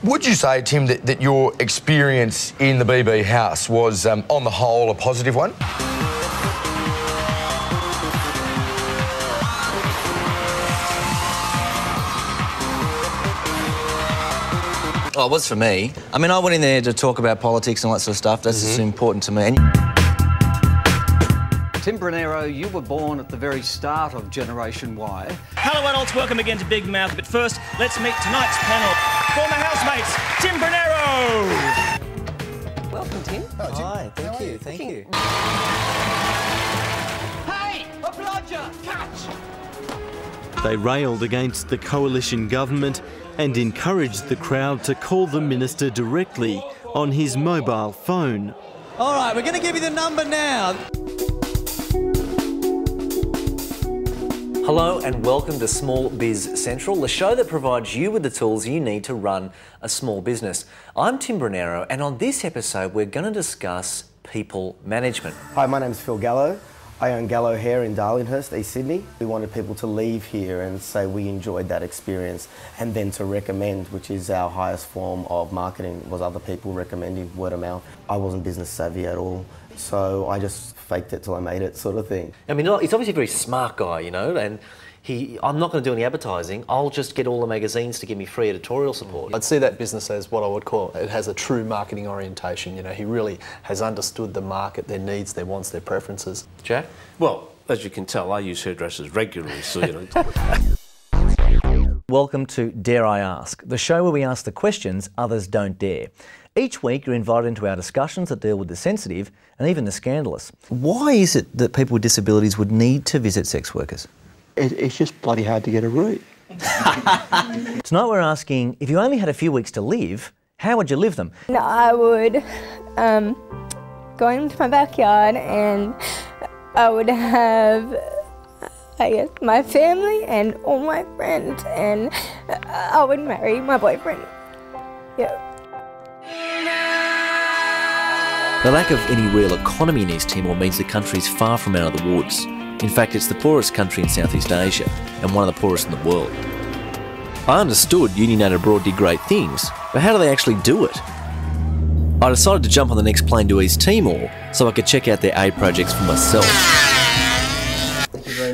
Would you say, Tim, that your experience in the BB house was, on the whole, a positive one? Oh, it was for me. I mean, I went in there to talk about politics and all that sort of stuff. That's just important to me. Tim Brunero, you were born at the very start of Generation Y. Hello adults, welcome again to Big Mouth. But first, let's meet tonight's panel. Former housemates, Tim Brunero! Welcome, Tim. Oh, hi, thank you. Hey, applaud ya! Catch! They railed against the coalition government and encouraged the crowd to call the minister directly on his mobile phone. All right, we're going to give you the number now. Hello and welcome to Small Biz Central, the show that provides you with the tools you need to run a small business. I'm Tim Brunero, and on this episode we're going to discuss people management. Hi, my name's Phil Gallo. I own Gallo Hair in Darlinghurst, East Sydney. We wanted people to leave here and say we enjoyed that experience, and then to recommend, which is our highest form of marketing, was other people recommending, word of mouth. I wasn't business savvy at all, so I just faked it till I made it, sort of thing. I mean, he's obviously a very smart guy, you know, and I'm not going to do any advertising. I'll just get all the magazines to give me free editorial support. I'd see that business as what I would call, it has a true marketing orientation. You know, he really has understood the market, their needs, their wants, their preferences. Jack? Well, as you can tell, I use hairdressers regularly, so, you know. Welcome to Dare I Ask, the show where we ask the questions others don't dare. Each week you're invited into our discussions that deal with the sensitive and even the scandalous. Why is it that people with disabilities would need to visit sex workers? It's just bloody hard to get a route. Tonight we're asking, if you only had a few weeks to live, how would you live them? I would go into my backyard and I would have, I guess, my family and all my friends, and I would marry my boyfriend. Yeah. The lack of any real economy in East Timor means the country's far from out of the woods. In fact, it's the poorest country in Southeast Asia and one of the poorest in the world. I understood Unionated Abroad did great things, but how do they actually do it? I decided to jump on the next plane to East Timor so I could check out their aid projects for myself.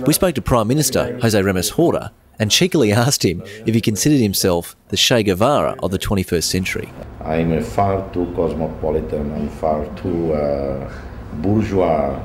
We spoke to Prime Minister Jose Ramos Horta and cheekily asked him if he considered himself the Che Guevara of the 21st century. I'm far too cosmopolitan and far too bourgeois